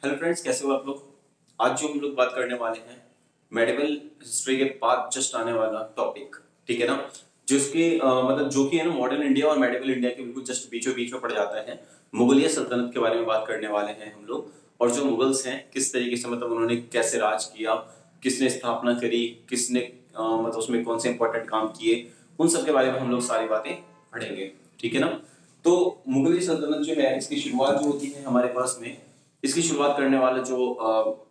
Hello friends, कैसे हो आप लोग। आज जो हम लोग बात करने वाले हैं मेडिवल हिस्ट्री के बाद जस्ट आने वाला टॉपिक, ठीक है ना, जिसके मतलब जो कि है ना मॉडर्न इंडिया और मेडिवल इंडिया के बिल्कुल जस्ट बीचों बीच में पड़ जाता है। मुगलिया सल्तनत के बारे में बात करने वाले हैं हम लोग, और जो मुगल्स हैं किस तरीके से मतलब उन्होंने कैसे राज किया, किसने स्थापना करी, किसने मतलब उसमें कौन से इंपॉर्टेंट काम किए, उन सब के बारे में हम लोग सारी बातें पढ़ेंगे, ठीक है ना। तो मुगलिया सल्तनत जो है इसकी शुरुआत जो होती है हमारे पास में, इसकी शुरुआत करने वाला जो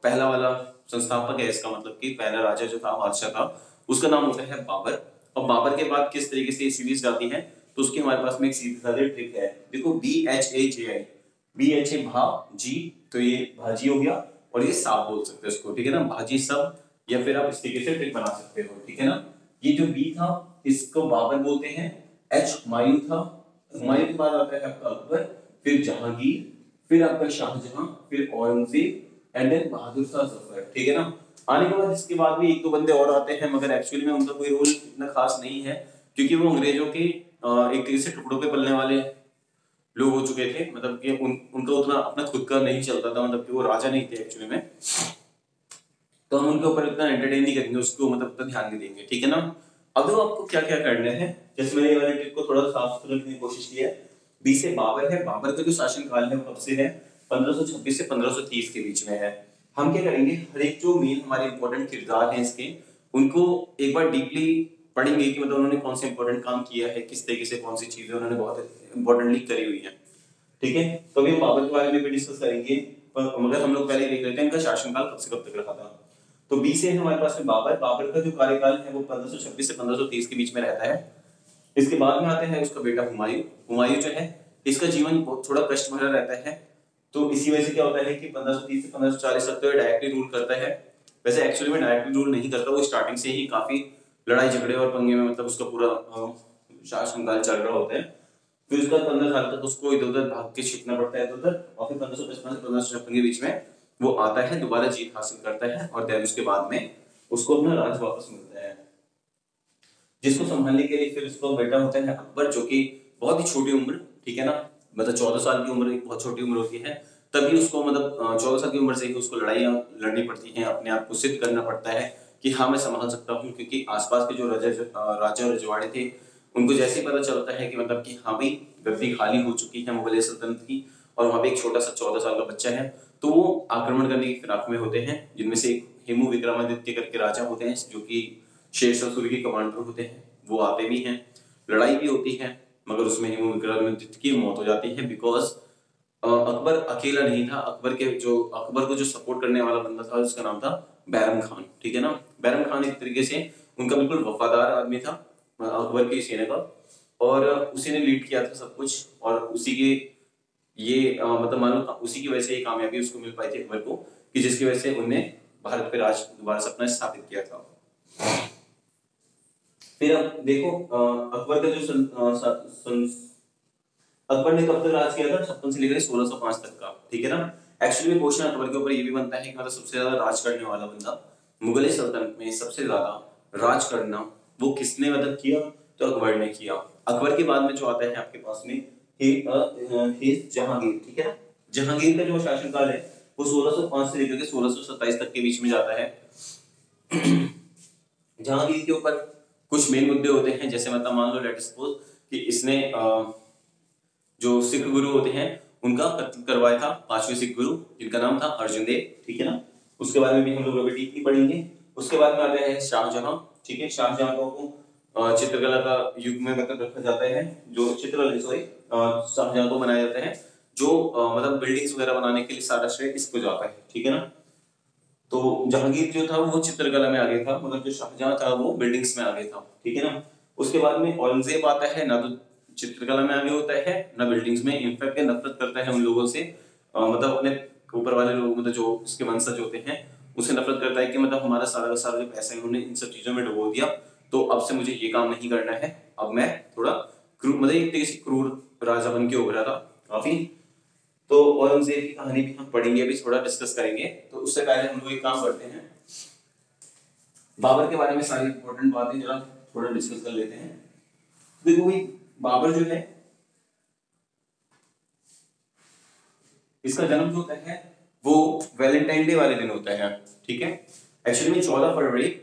पहला वाला संस्थापक है, इसका मतलब कि पहला राजा जो था, बादशाह था, उसका नाम होता है बाबर। और बाबर के बाद किस तरीके से ये सीरीज जाती है, तो उसकी हमारे पास में एक सीधी साधी ट्रिक है। देखो BHAJI, BHA भा जी, तो ये भाजी हो गया, और ये साब बोल सकते हैं इसको, ठीक है ना, भाजी सब, या फिर आप इस तरीके से ट्रिक बना सकते हो, ठीक है ना। ये जो बी था इसको बाबर बोलते हैं, H हुमायूं था, हुमायूं के बाद आता है आपका अकबर, फिर जहांगीर, फिर आपका शाहजहां, फिर औरंगजेब, एंड देन बहादुर शाह जफर, ठीक है ना। आने के बाद इसके बाद भी एक दो बंदे और आते हैं, मगर एक्चुअली में उनका कोई रोल इतना खास नहीं है, क्योंकि वो अंग्रेजों के एक तरीके से टुकड़ों पे पलने वाले लोग हो चुके थे। मतलब कि उनका उतना अपना खुद का नहीं चलता था, मतलब कि वो राजा नहीं थे एक्चुअली में, तो हम उनके ऊपर इतना एंटरटेन नहीं करेंगे, उसको मतलब इतना ध्यान नहीं देंगे, ठीक है ना। अब तो आपको क्या क्या करना है, जैसे मैंने ये वाले ट्रिक को थोड़ा साफ सुथरा करने की कोशिश की है। बी से बाबर है, बाबर का जो शासन काल है वो कब से है, 1526 से 1530 के बीच में है। हम क्या करेंगे, हर एक जो मेन हमारे इंपॉर्टेंट किरदार हैं इसके, उनको एक बार डीपली पढ़ेंगे कि मतलब उन्होंने कौन से इंपॉर्टेंट काम किया है, किस तरीके से कौन सी चीजें उन्होंने बहुत इंपॉर्टेंटली करी हुई है, ठीक है। तो अभी बाबर के बारे में भी डिस्कस करेंगे, पर मगर हम लोग पहले देख लेते हैं इनका शासनकाल कब से कब तक रहा था। तो बी से है हमारे पास में बाबर, बाबर का जो कार्यकाल है वो 1526 से 1530 के बीच में रहता है। इसके बाद में आते हैं उसका बेटा हुमायूं। हुमायूं जो है इसका जीवन थोड़ा कष्ट भरा रहता है, तो इसी वजह से क्या होता है कि 1530 से 1540 तक तो डायरेक्टली रूल करता है। वैसे एक्चुअली में डायरेक्टली रूल नहीं करता, वो स्टार्टिंग से ही काफी लड़ाई झगड़े और पंगे में मतलब उसका पूरा शासनकाल चल रहा होता है। फिर उसके बाद 15 साल तक उसको इधर उधर भाग के छिपना पड़ता है इधर उधर, और फिर 1555 से 1556 के बीच में वो आता है, दोबारा जीत हासिल करता है, और देन उसके बाद में उसको अपना राज वापस मिलता है, जिसको संभालने के लिए फिर उसका बेटा होता है अकबर, जो कि बहुत ही छोटी उम्र, ठीक है ना, मतलब 14 साल की उम्र एक बहुत छोटी उम्र होती है। तभी उसको मतलब 14 साल की उम्र से ही उसको लड़ाइयाँ लड़नी पड़ती हैं, अपने आप को सिद्ध करना पड़ता है कि हाँ मैं संभाल सकता हूँ, क्योंकि आसपास के जो राजा और रजवाड़े थे उनको जैसे ही पता चलता है कि मतलब कि हाँ भाई गद्दी खाली हो चुकी है मुगलिया सल्तनत की, और वहां पे एक छोटा सा 14 साल का बच्चा है, तो वो आक्रमण करने की फिराक में होते हैं, जिनमें से एक हेमू विक्रमादित्य करके राजा होते हैं, जो कि शेरशाह सूरी के कमांडर होते हैं, वो आते भी हैं, लड़ाई भी होती है, मगर उसमें हेमू विक्रमादित्य की मौत हो जाती है, बिकॉज अकबर अकेला नहीं था। अकबर को जो सपोर्ट करने वाला बंदा था उसका नाम था बैरम खान, ठीक है ना। बैरम खान एक तरीके से उनका बिल्कुल वफादार आदमी था अकबर की सेना का, और उसी ने लीड किया था सब कुछ, और उसी के ये मतलब मान लो उसी की वजह से ये कामयाबी उसको मिल पाई थी अकबर को, कि जिसकी वजह से उन्हें भारत पे राज दोबारा से अपना स्थापित किया था। फिर अब देखो अकबर का जो अकबर ने कब तक राज किया था, 56 से लेकर 1605 तक का, ठीक है ना। एक्चुअली में क्वेश्चन अकबर के ऊपर ये भी बनता है कि मतलब सबसे ज्यादा राज करने वाला बंदा मुगलिया सल्तनत में, सबसे ज्यादा राज करना वो किसने मतलब किया, तो अकबर ने किया। अकबर के बाद में जो आता है आपके पास में जहांगीर, ठीक है ना। जहांगीर का जो शासनकाल है वो 1605 से लेकर के 1627 तक के बीच में जाता है। जहांगीर के ऊपर कुछ मेन मुद्दे होते हैं, जैसे मतलब मान लो लेट सपोज कि इसने जो सिख गुरु होते हैं उनका कत्ल करवाया था, 5वें सिख गुरु जिनका नाम था अर्जुन देव, ठीक है ना। उसके बारे में भी हम लोग अभी डीपली पढ़ेंगे। उसके बाद में आता है शाहजहां, ठीक है। शाहजहां को चित्रकला का युग में मतलब रखा जाता है, जो चित्रकला सॉरी शाहजहां को बनाया जाता है, जो मतलब बिल्डिंग्स वगैरह बनाने के लिए सारा श्रेय इसको जाता है, ठीक है ना। तो जहांगीर जो था वो चित्रकला में आगे था, मगर जो शाहजहां था वो बिल्डिंग्स में आगे था, ठीक है ना। उसके बाद में औरंगजेब आता है, ना तो चित्रकला में आगे होता है ना बिल्डिंग्स में, इनफैक्ट नफरत करता है उन लोगों से, मतलब अपने ऊपर वाले लोग, मतलब जो उसके वंशज होते हैं उससे नफरत करता है कि मतलब हमारा सारा का सारा जो पैसा है उन्होंने इन सब चीजों में डुबो दिया, तो अब से मुझे ये काम नहीं करना है, अब मैं थोड़ा मतलब एक तरीके से क्रूर राजा बन के उभरा था काफी। तो औरंगजेब की कहानी भी हम पढ़ेंगे, अभी थोड़ा डिस्कस करेंगे। तो उससे पहले हम लोग एक काम करते हैं, बाबर के बारे में सारी इंपॉर्टेंट बातें जरा थोड़ा डिस्कस कर लेते हैं। देखो भाई बाबर जो है इसका जन्म जो है वो वैलेंटाइन डे वाले दिन होता है, ठीक है। एक्चुअली में 14 फरवरी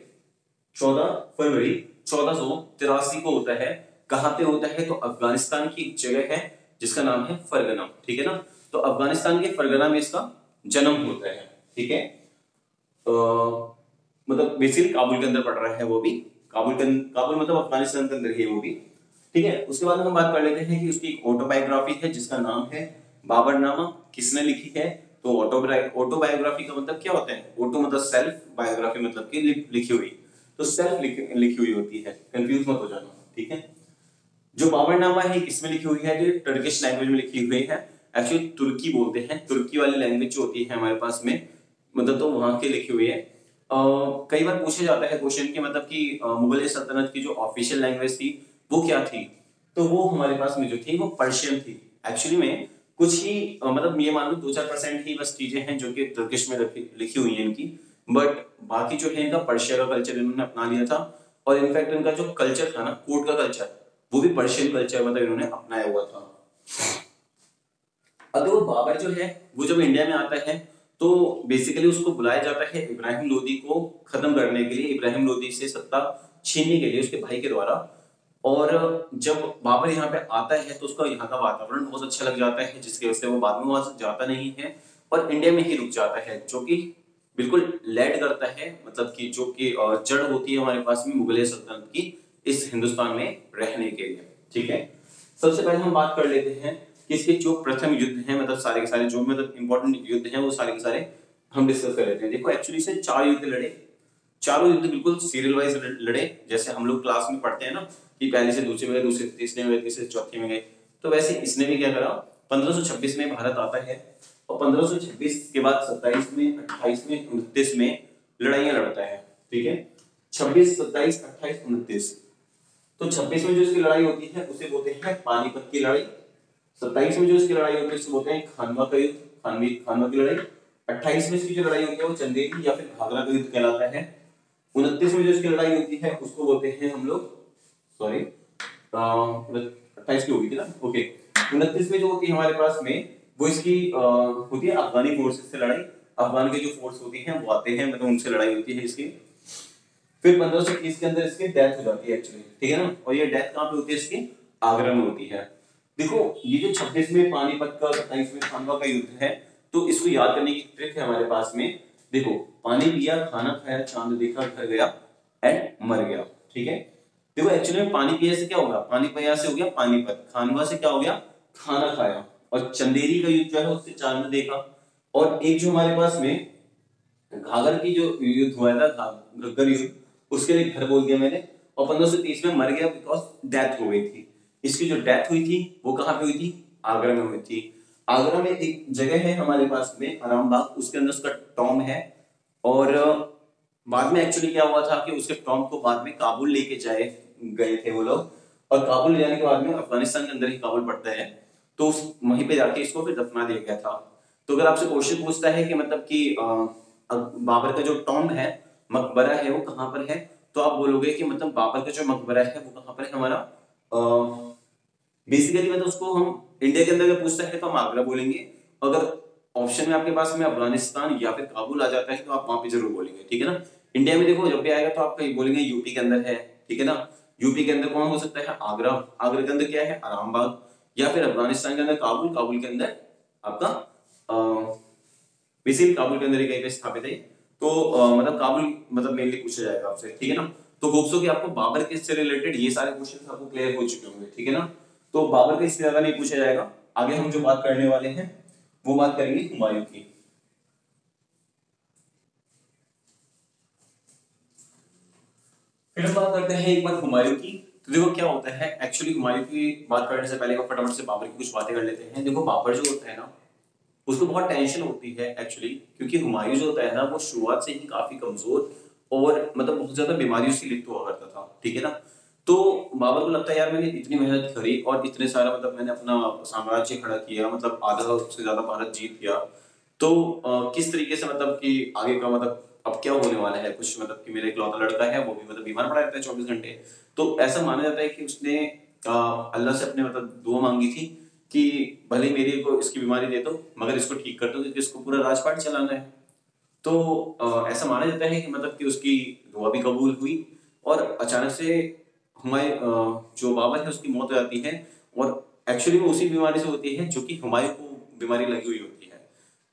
1483 को होता है। कहां पे होता है? तो अफगानिस्तान की एक जगह है जिसका नाम है फरगना, ठीक है ना। तो अफगानिस्तान के फरगना में इसका जन्म होता है, ठीक है। मतलब बेसिकली काबुल के अंदर पड़ रहा है वो भी, काबुल मतलब अफगानिस्तान के अंदर ही है वो भी, ठीक है। उसके बाद हम बात कर लेते हैं कि उसकी एक ऑटोबायोग्राफी है जिसका नाम है बाबरनामा। किसने लिखी है? तो ऑटोबायोग्राफी का मतलब क्या होता है? ऑटो मतलब सेल्फ, बायोग्राफी मतलब कि लिखी हुई, तो सेल्फ लिखी हुई होती है, कंफ्यूज मत हो जाना, ठीक है। जो बाबरनामा है किसमें लिखी हुई है? जो टर्किश लैंग्वेज में लिखी हुई है, एक्चुअली तुर्की बोलते हैं, तुर्की वाली लैंग्वेज जो होती है हमारे पास में, मतलब तो वहां के लिखी हुई है। कई बार पूछा जाता है क्वेश्चन कि मतलब कि मुगल सल्तनत की जो ऑफिशियल लैंग्वेज थी वो क्या थी? तो वो हमारे पास में जो थी वो पर्शियन थी। एक्चुअली में कुछ ही मतलब ये मान लो 2-4% ही बस चीजें हैं जो कि तुर्किश में लिखी हुई हैं इनकी, बट बाकी जो है इनका पर्शिया का कल्चर इन्होंने अपना लिया था। और इनफैक्ट इनका जो कल्चर था ना, कोर्ट का कल्चर, वो भी पर्शियन कल्चर मतलब इन्होंने अपनाया हुआ था। अब देखो बाबर जो है वो जब इंडिया में आता है तो बेसिकली उसको बुलाया जाता है इब्राहिम लोदी को खत्म करने के लिए, इब्राहिम लोदी से सत्ता छीनने के लिए उसके भाई के द्वारा। और जब बाबर यहाँ पे आता है तो उसका यहाँ का वातावरण बहुत अच्छा लग जाता है, जिसकी वजह से वो बाद में वहां से जाता नहीं है और इंडिया में ही रुक जाता है, जो कि बिल्कुल लैड करता है, मतलब कि जो कि जड़ होती है हमारे पास में मुगलिया सल्तनत की इस हिंदुस्तान में रहने के लिए, ठीक है। सबसे पहले हम बात कर लेते हैं कि इसके जो प्रथम युद्ध हैं, मतलब सारे के सारे जो मतलब इंपॉर्टेंट युद्ध हैं वो सारे के सारे हम डिस्कस कर लेते हैं। देखो एक्चुअली से 4 युद्ध लड़े, चारों युद्ध बिल्कुल सीरियल वाइज लड़े, जैसे हम लोग क्लास में पढ़ते हैं ना कि पहले से दूसरे में गए, दूसरे तीसरे में गए, तीसरे चौथे में गए, तो वैसे इसने भी क्या करा, 1526 में भारत आता है और 1526 के बाद 27 में, 28 में, 29 में लड़ाइयां लड़ता है, ठीक है। 26, 27, 28, 29। तो 26 में जो इसकी लड़ाई होती है उसे बोलते हैं पानीपत की लड़ाई। 27 में जो इसकी लड़ाई होती है उसे बोलते हैं खानवा का युद्ध, खानवा की लड़ाई। 28 में इसकी जो लड़ाई होती है वो चंदेरी या फिर घाघरा का युद्ध कहलाता है। 29 में जो इसकी लड़ाई होती है उसको बोलते हैं हम लोग, सॉरी 28 की होगी थी ना, ओके। 29 में जो होती है हमारे पास में वो इसकी होती है अफगानी फोर्सेस से लड़ाई। अफगान के जो फोर्स होती हैं वो आते हैं, मतलब उनसे लड़ाई होती है इसकी। फिर 1530 के अंदर इसकी डेथ हो जाती है एक्चुअली, ठीक है ना। और ये डेथ कहाँ पे होती है इसकी? आगरा में होती है। देखो ये जो 26 में पानीपत का, 27 में खानवा का युद्ध है, तो इसको याद करने की ट्रिक है हमारे पास में। देखो पानी पिया, खाना खाया, चांद देखा, घर गया एंड मर गया, ठीक है। देखो एक्चुअली में पानी पिया से क्या होगा? पानी पिया से हो गया पानीपत, खानवा से क्या हो गया? खाना खाया। और चंदेरी का युद्ध जो है उससे चांद देखा। और एक जो हमारे पास में घाघर की जो युद्ध हुआ था, घग्गर युद्ध, उसके लिए घर बोल दिया मैंने। और 1530 में मर गया बिकॉज डेथ हो गई थी। इसकी जो डेथ हुई थी वो कहां पे हुई थी? आगरा में हुई थी। आगरा में एक जगह है हमारे पास में आरामबाग, उसके अंदर उसका टॉम है। और बाद में एक्चुअली क्या हुआ था कि उसके टॉम को बाद में काबुल लेके गए थे वो लोग। और काबुल ले जाने के बाद में अफगानिस्तान के अंदर ही काबुल पड़ता है, तो वहीं पे जाके इसको फिर दफना दिया गया था। तो अगर आपसे क्वेश्चन पूछता है कि मतलब कि बाबर का जो टॉम है, मकबरा है, वो कहां पर है, तो आप बोलोगे कि मतलब बाबर का जो मकबरा है वो कहां पर है हमारा। बेसिकली मतलब उसको हम इंडिया के अंदर अगर पूछता है तो हम आगरा बोलेंगे। अगर ऑप्शन में आपके पास में अफगानिस्तान या फिर काबुल आ जाता है तो आप वहां पे जरूर बोलेंगे, ठीक है ना। इंडिया में देखो जब भी आएगा तो आप कहीं बोलेंगे यूपी के अंदर है, ठीक है ना। यूपी के अंदर कौन हो सकता है? आगरा। आगरा के अंदर क्या है? आरामबाग। या फिर अफगानिस्तान के अंदर काबुल। काबुल के अंदर आपका बेसिकली काबुल के अंदर ही कहीं पे स्थापित है। तो मतलब काबुल मतलब मेनली पूछा जाएगा आपसे, ठीक है ना। तो होप सो कि आपको बाबर के से रिलेटेड ये सारे क्वेश्चन आपको क्लियर हो चुके होंगे, ठीक है ना। तो बाबर का इससे ज्यादा नहीं पूछा जाएगा। आगे हम जो बात करने वाले हैं वो बात करेंगे हुमायूं की। फिर हम बात करते हैं एक बार हुमायूं की। तो देखो क्या होता है एक्चुअली, हुमायूं की बात करने से पहले फटाफट से बाबर की कुछ बातें कर लेते हैं। देखो बाबर जो होता है ना उसको बहुत टेंशन होती है एक्चुअली, क्योंकि हुमायूं जो होता है ना वो शुरुआत से ही काफी कमजोर और मतलब बहुत ज्यादा बीमारियों से लिप्त हुआ करता था, ठीक है ना। तो बाबर को लगता है यार मैंने इतनी मेहनत करी और इतने सारा मतलब मैंने अपना साम्राज्य खड़ा किया, मतलब आधा से ज्यादा भारत जीत गया, तो किस तरीके से मतलब कि आगे का मतलब अब क्या होने वाला है कुछ, मतलब कि मेरा इकलौता लड़का है वो भी मतलब बीमार पड़ा रहता है 24 घंटे। तो ऐसा माना जाता है कि उसने अल्लाह से अपने मतलब दुआ मांगी थी कि भले मेरे को इसकी बीमारी दे दो मगर इसको ठीक कर दो, क्योंकि इसको पूरा राजपाट चलाना है, तो ऐसा माना जाता है कि मतलब कि उसकी दुआ भी कबूल हुई और अचानक से जो बाबर है उसकी मौत हो जाती है। और एक्चुअली वो उसी बीमारी से होती है जो कि हुमायूं को बीमारी लगी हुई होती है।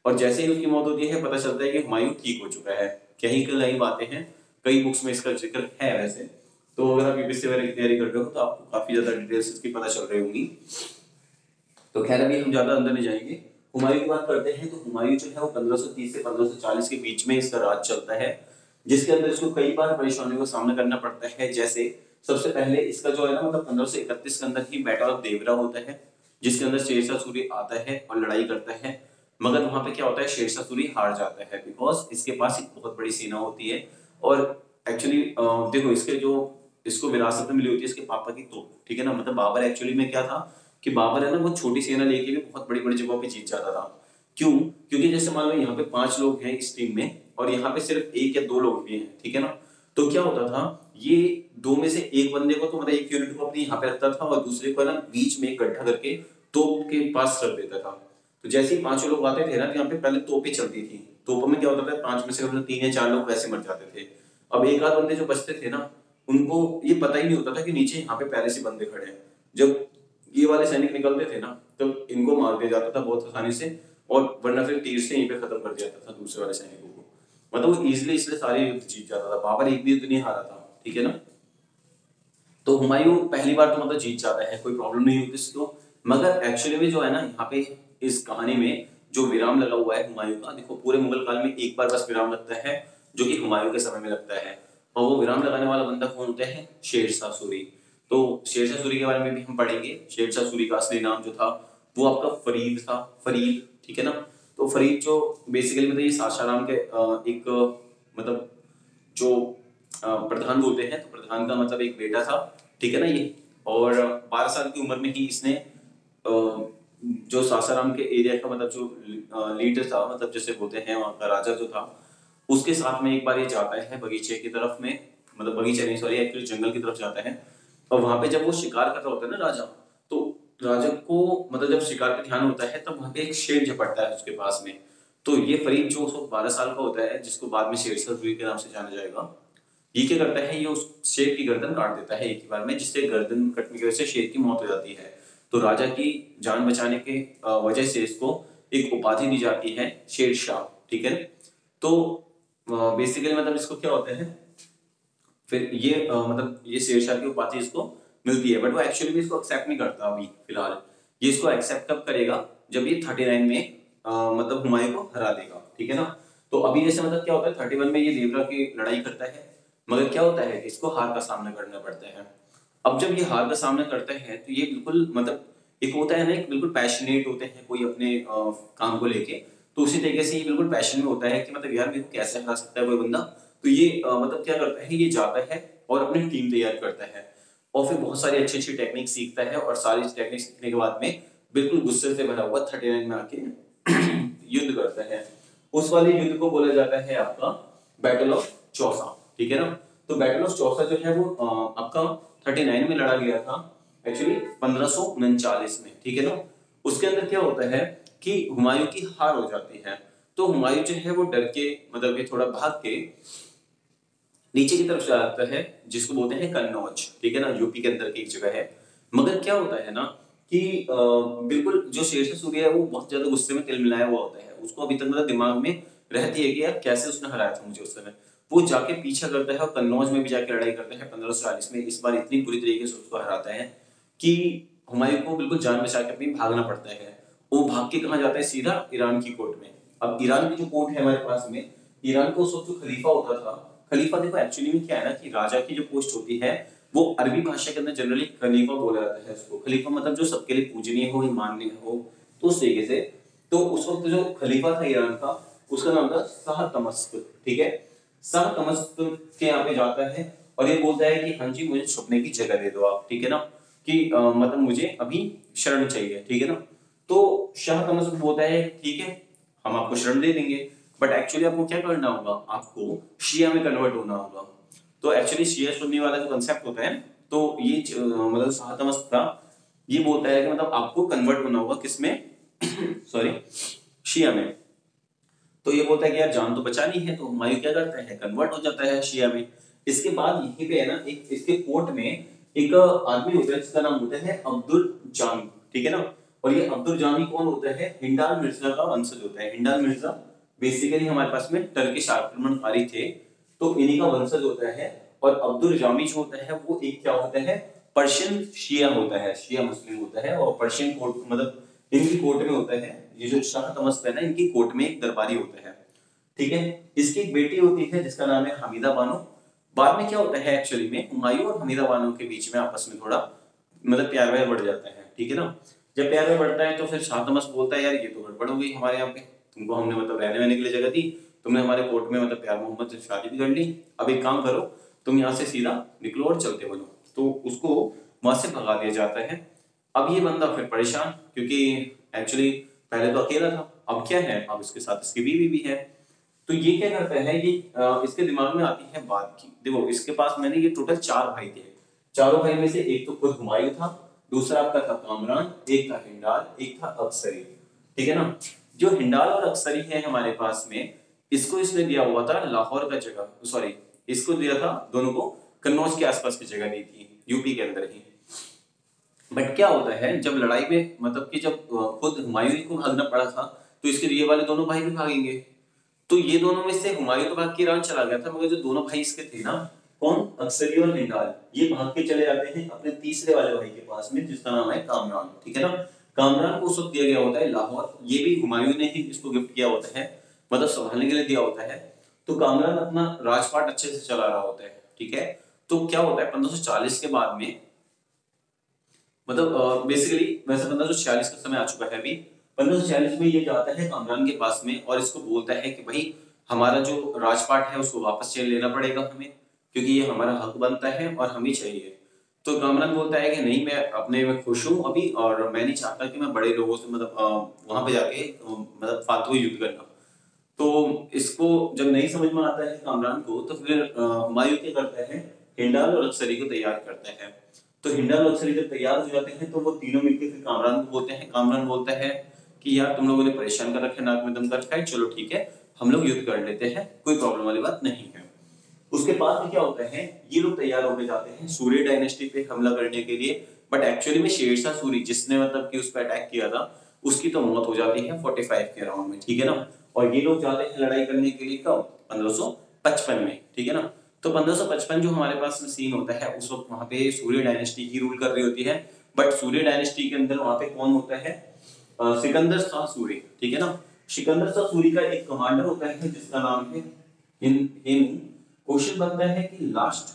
और जैसे ही उसकी मौत होती है पता चलता है कि हुमायूं ठीक हो चुका है। कहीं कई बातें हैं, कई बुक्स में इसका जिक्र है वैसे। तो अगर आप यूपीएससी वगैरह की तैयारी कर रहे हो तो आपको काफी ज्यादा डिटेल्स इसकी पता चल रही होंगी। तो खैर अभी हम ज्यादा अंदर नहीं जाएंगे। हुमायूं की बात करते हैं तो हुमायूं जो है वो 1530 से 1540 के बीच में इसका राज चलता है, जिसके अंदर इसको कई बार परेशानियों का सामना करना पड़ता है। जैसे सबसे पहले इसका जो है ना मतलब 1531 के अंदर ही बैटल ऑफ देवरा होता है, जिसके अंदर शेरशाह सूरी आता है और लड़ाई करता है। मगर वहां पे क्या होता है, शेरशाह सूरी हार जाता है बिकॉज इसके पास एक बहुत बड़ी सेना होती है। और एक्चुअली देखो इसके जो इसको विरासत में मिली होती है इसके पापा की तोप, ठीक है ना। मतलब बाबर एक्चुअली में क्या था कि बाबर है ना वो छोटी सेना लेके भी बहुत बड़ी बड़ी जगहों पे जीत जाता था। क्यों? क्योंकि जैसे मान लो यहाँ पे 5 लोग हैं इस टीम में और यहाँ पे सिर्फ 1 या 2 लोग भी हैं, ठीक है ना। तो क्या होता था, ये 2 में से एक बंदे को तो मतलब एक यूनिट को अपनी यहाँ पे रखता था और दूसरे को ना बीच में गड्ढा करके तोप के पास रख देता था। तो जैसे ही 5 लोग आते थे ना तो यहाँ पे पहले तोपें चलती थी। तोपों में क्या होता था, 5 में से 3 या 4 लोग वैसे मर जाते थे। अब एक आध बंदे जो बचते थे ना उनको ये पता ही नहीं होता था कि नीचे यहाँ पे पहले से बंदे खड़े हैं। जब ये वाले सैनिक निकलते थे ना तो इनको मार दिया जाता था बहुत आसानी से, और वरना फिर तीर से यहीं पे खत्म कर दिया जाता था दूसरे वाले सैनिकों को। मतलब वो इजिली इसलिए सारे युद्ध जीत जाता था। बाबर एक भी युद्ध नहीं हारा था, ठीक है ना। तो हुमायूं पहली बार तो मतलब जीत जाता है, कोई प्रॉब्लम नहीं होती इसको। मगर एक्चुअली में जो है ना यहाँ पे इस कहानी में जो विराम लगा हुआ है हुमायूं का, देखो पूरे मुगल काल में एक बार बस विराम लगता है जो कि हुमायूं के समय में लगता है। और वो विराम लगाने वाला बंदा कौन होता है, शेरशाह सूरी। तो शेरशाह सूरी के बारे में भी हम पढ़ेंगे। शेरशाह सूरी का असली नाम जो था वो आपका फरीद था, फरीद, ठीक है ना। तो फरीद जो बेसिकली मतलब ये सासाराम के एक मतलब जो प्रधान बोलते हैं, तो प्रधान का मतलब एक बेटा था, ठीक है ना ये। और 12 साल की उम्र में ही इसने जो सासाराम के एरिया का मतलब जो लीडर था, मतलब जैसे बोलते हैं वहाँ का राजा जो था, उसके साथ में एक बार ये जाता है बगीचे की तरफ में, मतलब बगीचे नहीं सॉरी एक्चुअली जंगल की तरफ जाता है। और वहां पे जब वो शिकार कर रहा होता है ना राजा, तो राजा को मतलब जब शिकार का ध्यान होता है तब वहां पे एक शेर झपटता है उसके पास में। तो ये फरीद जो 12 साल का होता है, जिसको बाद में शेरशाह सूरी के नाम से जाना जाएगा, ये क्या करता है, ये उस शेर की गर्दन काट देता है एक ही बार में, जिससे गर्दन कटने की वजह से शेर की मौत हो जाती है। तो राजा की जान बचाने के वजह से इसको एक उपाधि दी जाती है शेरशाह, ठीक है। तो बेसिकली मतलब इसको क्या होता है, फिर ये मतलब ये शेरशाह की उपाधि इसको मिलती है। बट वो एक्चुअली में इसको एक्सेप्ट नहीं करता अभी फिलहाल। ये इसको एक्सेप्ट कब करेगा, जब ये 39 में मतलब हुमायूं को हरा देगा, ठीक है ना। तो अभी जैसे मतलब क्या होता है 31 में ये देवरा की लड़ाई करता है, मगर क्या होता है इसको हार का सामना करना पड़ता है। अब जब ये हार का सामना करता है तो ये बिल्कुल मतलब एक होता है ना, एक बिल्कुल पैशनेट होते हैं कोई अपने काम को लेके, तो उसी तरीके से ये बिल्कुल पैशन में होता है कि मतलब यार मेरे को कैसे हरा सकता है कोई बंदा। तो ये मतलब क्या करता है, ये जाता है और अपनी टीम तैयार करता है और फिर बहुत सारी अच्छी अच्छी टेक्निक सीखता है। और सारी टेक्निक सीखने के बाद में बिल्कुल गुस्से से भरा हुआ 39 में आके युद्ध करता है। उस वाले युद्ध को बोला जाता है आपका बैटल ऑफ चौसा, ठीक है ना। तो बैटल ऑफ चौसा जो है वो आपका 39 में लड़ा गया था, एक्चुअली 1539 में, ठीक है ना। उसके अंदर क्या होता है कि हुमायूं की हार हो जाती है। तो हुमायूं जो है वो डर के मतलब ये थोड़ा भाग के नीचे की तरफ चला जाता है, जिसको बोलते हैं कन्नौज, ठीक है ना, यूपी के अंदर की एक जगह है। मगर क्या होता है ना कि बिल्कुल जो शेरशाह सूरी है वो बहुत ज्यादा गुस्से में तिलमिलाया हुआ होता है। उसको अभी तक मतलब दिमाग में रहती है कि यार कैसे उसने हराया था मुझे उस समय। वो जाके पीछा करता है और कन्नौज में भी जाके लड़ाई करता है 1540 में। इस बार इतनी बुरी तरीके से उसको हराता है कि हुमायूं को बिल्कुल जान बचा के अपनी भागना पड़ता है। वो भाग के कहाँ जाता है, सीधा ईरान की कोर्ट में। अब ईरान की जो कोर्ट है हमारे पास में, ईरान को उस वक्त जो खलीफा होता था, खलीफा देखो एक्चुअली में क्या है ना कि राजा की जो पोस्ट होती है वो अरबी भाषा के अंदर जनरली खलीफा बोला जाता है उसको। खलीफा मतलब जो सबके लिए पूजनीय हो, माननीय हो, तो उस तरीके से। तो उस वक्त जो खलीफा था ईरान का, उसका नाम था शाह तमस्क, ठीक है। शाह तमस्क के यहाँ पे जाता है और ये बोलता है कि हाँ जी मुझे छुपने की जगह दे दो आप, ठीक है ना, कि मतलब मुझे अभी शरण चाहिए, ठीक है ना। तो शाह तमस्क बोलता है ठीक है हम आपको शरण दे देंगे, बट एक्चुअली आपको क्या करना होगा, आपको शिया में कन्वर्ट होना होगा। तो एक्चुअली शिया सुन्नी वाला जो कंसेप्ट होता है, तो ये मतलब शाह तमस्क था, ये बोलता है कि मतलब आपको कन्वर्ट होना होगा किसमें सॉरी शिया में। तो ये बोलता है कि यार जान तो बचानी है, तो हुमायूं क्या करता है, कन्वर्ट हो जाता है शिया में। इसके बाद यहीं पे है ना एक इसके कोर्ट में एक आदमी होता है जिसका नाम होता है अब्दुल जामी, ठीक है ना। और ये अब्दुल जामी कौन होता है, हिंडाल मिर्जा का वंशज होता है। हिंडाल मिर्जा बेसिकली हमारे पास में टर्किश आक्रमणकारी थे, तो इन्हीं का वंशज होता है। और अब्दुल जामी जो होता है वो एक क्या होता है, पर्शियन शिया होता है, शिया मुस्लिम होता है। और पर्शियन कोर्ट मतलब इनकी कोर्ट में होता है, ये जो शाह तमस्त है ना, इनकी कोर्ट में एक दरबारी होता है, ठीक है। इसकी एक बेटी होती है जिसका नाम है हमीदा बानो। बाद में क्या होता है एक्चुअली में, हुमायूं और हमीदा बानो के बीच में आपस में थोड़ा मतलब प्यार व्यार बढ़ जाता है, ठीक है ना। जब प्यार व्यार बढ़ता है तो फिर शाह तमस्त बोलता है यार ये तो गड़बड़ हो गई हमारे यहाँ पे, तुमको हमने मतलब रहने वहने के लिए जगह दी, तुमने हमारे कोर्ट में मतलब प्यार मोहब्बत से शादी भी कर ली, अब एक काम करो तुम यहाँ से सीधा निकलो और चलते बनो। तो उसको वहां से भगा दिया जाता है। अब ये बंदा फिर परेशान, क्योंकि एक्चुअली पहले तो अकेला था, अब क्या है, अब इसके साथ इसकी बीवी भी है। तो ये क्या करता है, ये इसके दिमाग में आती है बात की, देखो इसके पास मैंने ये टोटल 4 भाई थे, चारों भाई में से एक तो खुद हुमायूं था, दूसरा आपका था कामरान, एक था हिंडाल, एक था अक्सरी, ठीक है ना। जो हिंडाल और अक्सरी है हमारे पास में, इसको इसने दिया हुआ था लाहौर का जगह, सॉरी इसको दिया था दोनों को कन्नौज के आसपास की जगह दी थी, यूपी के अंदर ही। बट क्या होता है जब लड़ाई में मतलब कि जब खुद हुमायूं को भागना पड़ा था, तो इसके ये वाले दोनों भाई भी भागेंगे। तो ये दोनों में से हुमायूं तो भाग के ईरान चला गया था, मगर जो दोनों भाई इसके थे ना, कौन, अक्सरी और हिंडाल, ये भाग के चले जाते हैं अपने तीसरे वाले भाई के पास में जिसका नाम है कामरान, ठीक है ना। कामरान को उस वक्त दिया गया होता है लाहौर, ये भी हुमायूं ने ही इसको गिफ्ट किया होता है, मतलब संभालने के लिए दिया होता है। तो कामरान अपना राजपाट अच्छे से चला रहा होता है, ठीक है। तो क्या होता है 1540 के बाद में, मतलब बेसिकली वैसे 1546 का समय आ चुका है अभी, 1546 में ये जाता है कामरान के पास में और इसको बोलता है कि भाई हमारा जो राजपाट है उसको वापस छीन लेना पड़ेगा हमें, क्योंकि ये हमारा हक बनता है और हमें चाहिए। तो कामरान बोलता है कि नहीं, मैं अपने में खुश हूँ अभी, और मैं नहीं चाहता कि मैं बड़े लोगों से मतलब वहां पे जाके मतलब फालतू युद्ध करना। तो इसको जब नहीं समझ में आता है कामरान को, तो फिर हुमायूं क्या करता है, हिंडाल और अक्सरी को तैयार करता है। तो हिंडाल और अक्सरी जब तैयार हो जाते हैं तो वो तीनों मिलकर फिर कामरान को बोलते हैं, कामरान बोलता है कि यार तुम लोगों ने परेशान कर रखा है, नाक में दम कर रखा है, चलो ठीक है हम लोग युद्ध कर लेते हैं, कोई प्रॉब्लम वाली बात नहीं है। उसके बाद में क्या होता है, ये लोग तैयार होकर जाते हैं सूर्य डायनेस्टी पे हमला करने के लिए। बट एक्चुअली में शेरशाह सूरी जिसने मतलब कि उस पर अटैक किया था, उसकी तो मौत हो जाती है 45 के अराउंड में, ठीक है ना। और ये लोग जाते हैं लड़ाई करने के लिए कब, 1555 में, ठीक है ना। तो 1555 जो हमारे पास सीन होता है, उस वक्त वहां पे सूर्य डायनेस्टी की रूल कर रही होती है। बट सूर्य डायनेस्टी के अंदर वहां पे कौन होता है, सिकंदर शाह सूरी, ठीक है ना। सिकंदर शाह सूरी का एक कमांडर होता है जिसका नाम है हेमू। क्वेश्चन बनता है कि लास्ट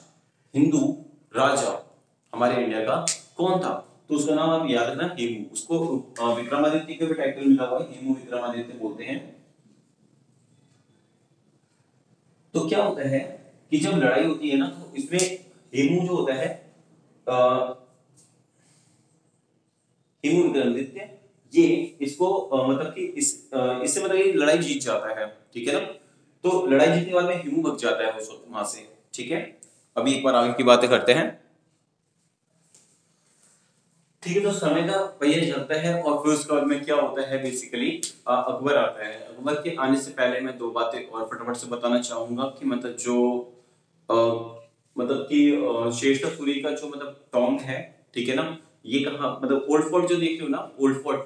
हिंदू राजा हमारे इंडिया का कौन था, तो उसका नाम आप याद रखना हेमू। उसको विक्रमादित्य के भी टाइटल मिला हुआ है, हेमू विक्रमादित्य बोलते हैं। तो क्या होता है कि जब लड़ाई होती है ना, तो इसमें हेमू जो होता है हेमू विक्रमादित्य, ये इसको मतलब कि इससे मतलब ये लड़ाई जीत जाता है, ठीक है ना। तो लड़ाई जीतने के बाद में हेमू भग जाता है उस वक्त वहां से, ठीक है। अभी एक बार आगे की बातें करते हैं, ठीक है। तो समय का पहिया चलता है और फिर उसके बाद में क्या होता है, बेसिकली अकबर आता है। अकबर के आने से पहले मैं दो बातें और फटाफट से बताना चाहूंगा कि मतलब जो अ, मतलब कि शेरशाह सूरी का जो मतलब टॉम्ब है, ठीक है ना, ये कहाँ मतलब ओल्ड फोर्ट जो देख रहे हो ना, ओल्ड फोर्ट,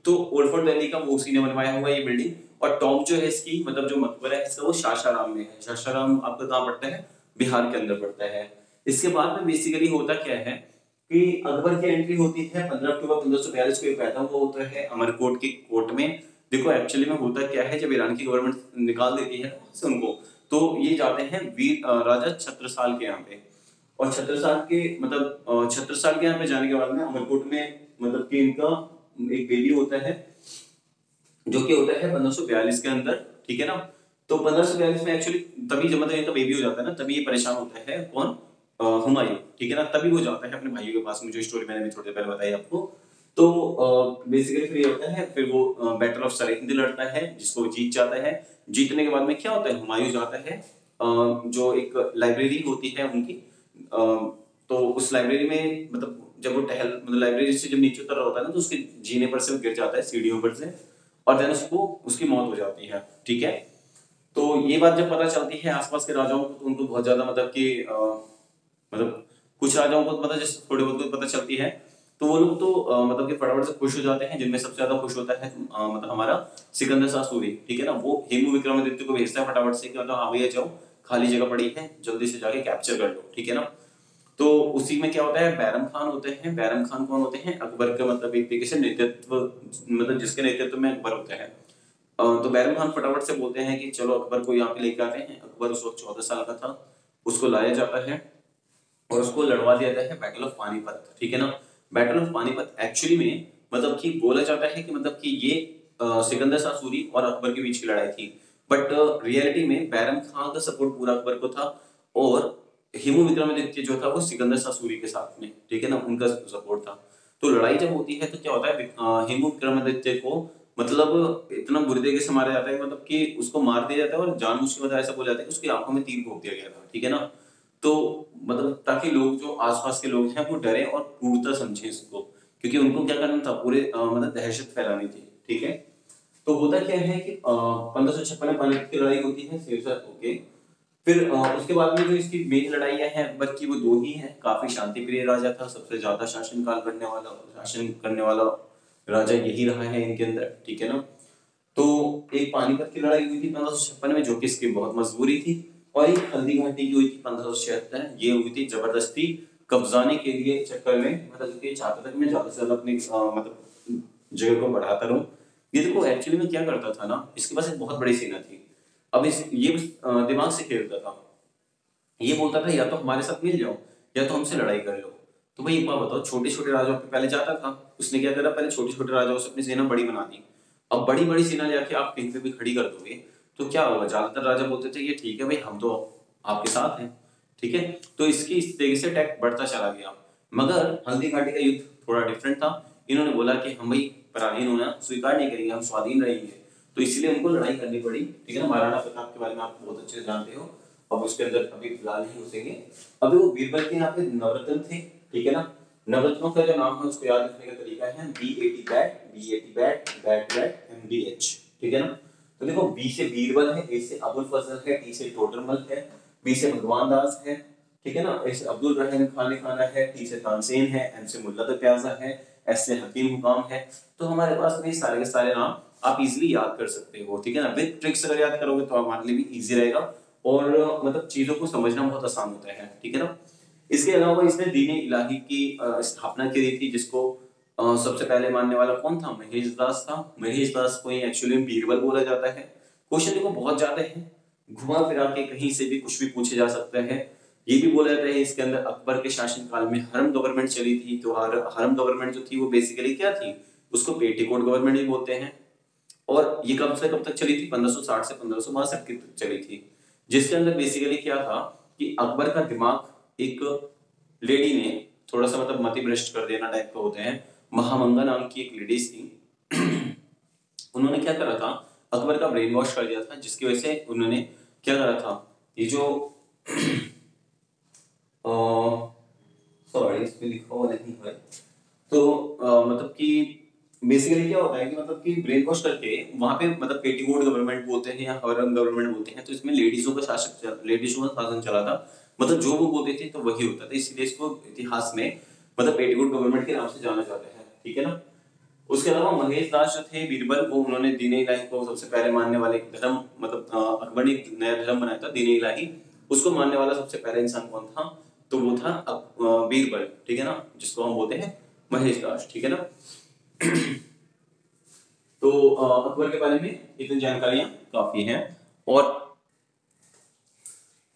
तो ओल्ड फोर्ट दिल्ली का वो उसी ने बनवाया हुआ ये बिल्डिंग। और टॉम्ब जो है इसकी मतलब जो मकबरा है इसका, वो सासाराम में है। सासाराम आपका कहाँ पड़ता है, बिहार के अंदर पड़ता है। इसके बाद में बेसिकली होता क्या है कि अकबर की एंट्री होती है 15 अक्टूबर 1542 को। एक पैदा हुआ होता है अमरकोट की कोर्ट में। देखो एक्चुअली में होता क्या है, जब ईरान की गवर्नमेंट निकाल देती है से उनको, तो ये जाते हैं वीर राजा छत्रसाल के यहाँ पे। और छत्रसाल के मतलब छत्रसाल के यहाँ पे जाने के बाद में अमरकोट में मतलब कि इनका एक बेबी होता है, जो कि होता है 1542 के अंदर, ठीक है ना। तो 1542 में एक्चुअली तभी जब मतलब इनका बेबी हो जाता है ना, तभी ये परेशान होता है कौन, हुमायूं, ठीक है ना। तभी वो जाता है अपने भाइयों के पास में, जो स्टोरी मैंने भी थोड़ी देर पहले बताई आपको। तो बेसिकली फिर ये होता है, फिर वो बैटल ऑफ सरहिंद लड़ता है जिसको जीत जाता है। जीतने के बाद में क्या होता है, हुमायूं जाता है जो एक लाइब्रेरी होती है उनकी, तो उस लाइब्रेरी में मतलब जब वो टहल मतलब लाइब्रेरी से जब नीचे उतर रहा होता है ना, तो उसके जीने पर से वो गिर जाता है सीढ़ियों पर से, और देन उसको उसकी मौत हो जाती है, ठीक है। तो ये बात जब पता चलती है आसपास के राजाओं को, तो उनको बहुत ज्यादा मतलब कि मतलब कुछ राजाओं को मतलब जैसे थोड़ी बहुत को पता चलती है, तो वो लोग तो मतलब कि फटाफट से खुश हो जाते हैं। जिनमें सबसे ज्यादा खुश होता है मतलब हमारा सिकंदर शाह सूरी, ठीक है ना। वो हेमू विक्रमादित्य को भेजता है फटाफट से कि मतलब हाँ भैया जाओ, खाली जगह पड़ी है, जल्दी से जाके कैप्चर कर लो, ठीक है ना। तो उसी में क्या होता है, बैरम खान होते हैं। बैरम खान कौन होते हैं, अकबर का मतलब एक तरीके से नेतृत्व, मतलब जिसके नेतृत्व में अकबर होते हैं। तो बैरम खान फटाफट से बोलते हैं कि चलो अकबर को यहाँ पे लेके आते हैं। अकबर उस वक्त 14 साल का था। उसको लाया जाता है और उसको लड़वा दिया जाता है बैटल ऑफ पानीपत, ठीक है ना। बैटल ऑफ पानीपत एक्चुअली में मतलब कि बोला जाता है कि मतलब कि ये सिकंदर शाह सूरी और अकबर के बीच की लड़ाई थी, बट रियलिटी में बैरम खान का सपोर्ट पूरा अकबर को था, और हेमू विक्रमादित्य जो था वो सिकंदर शाह सूरी के साथ में, ठीक है ना, उनका सपोर्ट था। तो लड़ाई जब होती है तो क्या होता है, हेमू विक्रमादित्य को मतलब इतना बुरी तरीके से मारा जाता है, मतलब कि उसको मार दिया जाता है और जानबूझ के मतलब ऐसा बोला जाता है कि उसकी आंखों में तीर घोंप दिया गया था, ठीक है ना। तो मतलब ताकि लोग जो आसपास के लोग हैं वो डरे और क्रूरता समझे इसको, क्योंकि उनको क्या करना था, पूरे मतलब दहशत फैलानी थी, ठीक है। तो होता क्या है कि 1556 में पानीपत की लड़ाई होती है, सिरसा, ओके। फिर उसके बाद में जो इसकी मेन लड़ाइयां हैं अकबर की, वो दो ही हैं। काफी शांति प्रिय राजा था, सबसे ज्यादा शासन करने वाला राजा यही रहा है इनके अंदर, ठीक है ना। तो एक पानीपत की लड़ाई हुई थी 1556 में, जो कि इसकी बहुत मजबूरी थी। और एक हल्दी घाटी की हुई थी 1576, ये हुई थी जबरदस्ती कब्जाने के लिए चक्कर में, मतलब ये चाहता था कि मैं ज्यादा से ज्यादा अपनी मतलब जगह को बढ़ाता रहूं। ये देखो एक्चुअली में क्या करता था ना, इसके पास एक बहुत बड़ी सेना थी। अब इस ये दिमाग से खेलता था। ये बोलता था या तो हमारे साथ मिल जाओ या तो हमसे लड़ाई कर लो। तो भाई एक बात बताओ, छोटे छोटे राजाओं पे पहले जाता था, उसने क्या करा, पहले छोटे छोटे राजाओं से अपनी सेना बड़ी बना दी। अब बड़ी बड़ी सेना जाके आप कहीं पे भी खड़ी कर दोगे तो क्या होगा, ज्यादातर राजा बोलते थे ये ठीक है भाई, हम तो आपके साथ हैं, ठीक है। तो इसकी इस तरीके से अटैक बढ़ता चला गया। मगर हल्दी घाटी का युद्ध थोड़ा डिफरेंट था। इन्होंने बोला कि हम भाई पराधीन होना स्वीकार नहीं करेंगे, हम स्वाधीन रहेंगे। तो इसलिए उनको लड़ाई करनी पड़ी, ठीक है ना। महाराणा प्रताप के बारे में आप बहुत अच्छे से जानते हो, अब उसके अंदर अभी फिलहाल नहीं घुसेंगे। अभी वो बीरबल के यहाँ पे नवरत्न थे, ठीक है ना। नवरत्नों का जो नाम है उसको याद रखने का तरीका है BAT bat, BAT bat, bat bat, MBH, ठीक है ना। तो देखो, बी से बीरबल है, ए से अबुल फजल है, टी से टोडरमल है, बी से भगवान दास है, ठीक है ना, ए से अब्दुल रहमान खान खाना है, टी से तानसेन है, एम से मुल्ला प्याजा है, एस से हकीम हुकाम है। तो हमारे पास में सारे के सारे नाम आप इजीली याद कर सकते हो, ठीक है ना। विद ट्रिक्स अगर याद करोगे तो हमारे लिए भी इजी रहेगा, और मतलब चीजों को समझना बहुत आसान होता है, ठीक है ना। इसके अलावा इसने दीन इलाही की स्थापना की थी, जिसको सबसे पहले मानने वाला कौन था, महेश दास था। महेश दास को एक्चुअली बीरबल बोला जाता है। क्वेश्चन देखो बहुत ज्यादा है, घुमा फिरा के कहीं से भी कुछ भी पूछे जा सकता है। ये भी बोला जाता है इसके अंदर अकबर के शासनकाल में हरम गवर्नमेंट चली थी। तो हरम गवर्नमेंट जो थी वो बेसिकली क्या थी, उसको पेटीकोट गवर्नमेंट भी बोलते हैं। और ये कब से कब तक चली थी, 1560 से 1562 की तक चली थी। जिसके अंदर बेसिकली क्या था कि अकबर का दिमाग एक लेडी ने थोड़ा सा मतलब मति भ्रष्ट कर देना टाइप का होते हैं। महामंगा नाम की एक लेडीज थी, उन्होंने क्या करा था, अकबर का ब्रेन वॉश कर दिया था, जिसकी वजह से उन्होंने क्या करा था, ये जो सॉरी इसमें लिखा हुआ नहीं है, तो मतलब कि बेसिकली क्या होता है कि मतलब कि ब्रेन वॉश करके वहां पे मतलब पेटीकोट गवर्नमेंट बोलते हैं या हरम गवर्नमेंट बोलते हैं। तो इसमें लेडीजों का शासन चला था, मतलब जो वो बोलते थे तो वही होता था, इसलिए इसको इतिहास में मतलब पेटीकोट गवर्नमेंट के नाम से जाना जाता है, ठीक है ना। उसके अलावा महेश दास जो थे बीरबल, वो उन्होंने दीन इलाही को सबसे पहले मानने वाले धर्म, मतलब अकबर ने एक नया धर्म बनाया था दीन इलाही, उसको मानने वाला सबसे पहला इंसान कौन था, तो वो था बीरबल, ठीक है ना, जिसको हम बोलते हैं महेश दास, ठीक है ना। तो अकबर के बारे में इतनी जानकारियां काफी हैं। और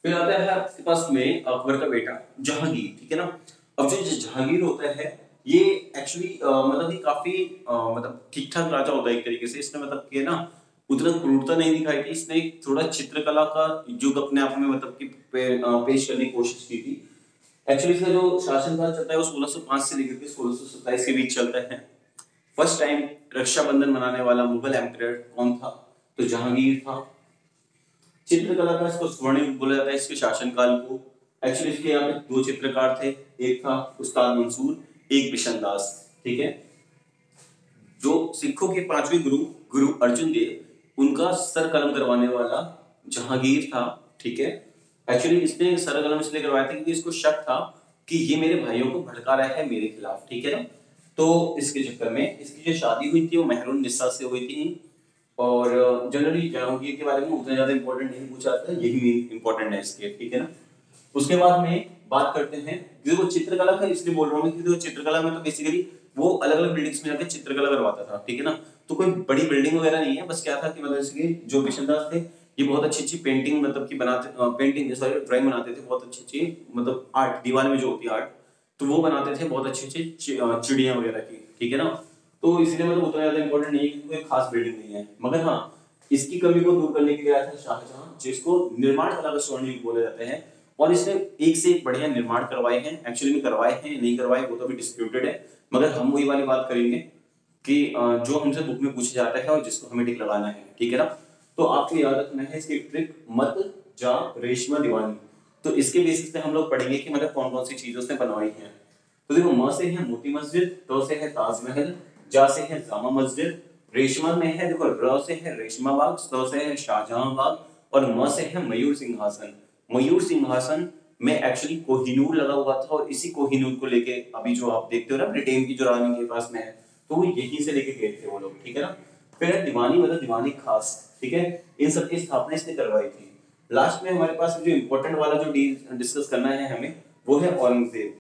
फिर आता है आपके पास में अकबर का बेटा जहांगीर, ठीक है ना। अब जो जहांगीर होता है ये एक्चुअली मतलब कि काफी मतलब ठीक ठाक राजा होता है एक तरीके से। इसने मतलब कि ना उतना क्रूरता नहीं दिखाई थी, इसने एक थोड़ा चित्रकला का युग अपने आप में मतलब कि पेश करने की कोशिश की थी। एक्चुअली इसका जो शासनकाल चलता है वो 1605 से लेकर के 1627 के बीच चलता है। फर्स्ट टाइम रक्षाबंधन मनाने वाला मुगल एम्परर कौन था, तो जहांगीर था। चित्रकला का इसको स्वर्णिम युग बोला जाता है इसके शासनकाल को। एक्चुअली इसके यहाँ पे दो चित्रकार थे, एक था उस्ताद मंसूर, एक बिशन दास, ठीक है। जो सिखों के पांचवें गुरु गुरु अर्जुन देव, उनका सर कलम करवाने वाला जहांगीर था, ठीक है। एक्चुअली इसने सर कलम इसलिए करवाया था क्योंकि इसको शक था कि ये मेरे भाइयों को भड़का रहा है मेरे खिलाफ, ठीक है ना। तो इसके चक्कर में इसकी जो शादी हुई थी वो महरुन निस्सा से हुई थी। और जनरली जहांगीर के बारे में उतना ज्यादा इंपॉर्टेंट नहीं पूछा जाता, यही इंपॉर्टेंट है इसके, ठीक है ना। उसके बाद में बात करते हैं, देखो चित्रकला का इसलिए बोल रहा हूँ क्योंकि चित्रकला में तो बेसिकली वो अलग अलग बिल्डिंग्स में जाकर चित्रकला करवाता था, ठीक है ना। तो कोई बड़ी बिल्डिंग वगैरह नहीं है, बस क्या था कि मतलब इसके जो किशनदास थे ये बहुत अच्छी अच्छी पेंटिंग मतलब की बनाते, पेंटिंग सॉरी ड्राइंग बनाते थे, बहुत अच्छी अच्छी मतलब आर्ट, दीवार में जो होती है आर्ट, तो वो बनाते थे बहुत अच्छी अच्छी चिड़िया वगैरह की, ठीक है ना। तो इसलिए मतलब उतना ज्यादा इंपॉर्टेंट नहीं है क्योंकि कोई खास बिल्डिंग नहीं है। मगर हाँ, इसकी कमी को दूर करने के लिए आया था शाहजहां, जिसको निर्माण कला का स्वर्ण युग बोले जाते हैं। और इसने एक से एक बढ़िया निर्माण करवाए हैं, एक्चुअली में करवाए हैं नहीं करवाए वो तो अभी डिस्प्यूटेड है। मगर हम वही वाली बात करेंगे कि जो हमसे बुक में पूछा जाता है और जिसको हमें टिक लगाना है, ठीक है ना। तो आपको याद रखना है इसकी ट्रिक मत जा रेशमा दीवानी। तो इसके बेसिस पे हम लोग पढ़ेंगे कि मतलब कौन कौन सी चीजें उसने बनवाई हैं। तो देखो, म से है मोती मस्जिद, तो से है ताजमहल, जा से है जामा मस्जिद, रेशमा में है देखो र से है रेशमा बाग, स से है शाहजहां बाग, और म से है मयूर सिंहासन। मयूर सिंहासन में एक्चुअली कोहिनूर लगा हुआ था और इसी कोहिनूर को लेके अभी जो आप देखते हो ना ब्रिटेन की जो रानी के पास में है, तो वो यहीं से लेके गए थे वो लोग, ठीक है ना। फिर है दीवानी, मतलब दीवानी खास, ठीक है। इन सब की स्थापना इसने करवाई थी। लास्ट में हमारे पास जो इंपॉर्टेंट वाला जो डिस्कस करना है हमें, वो है औरंगजेब।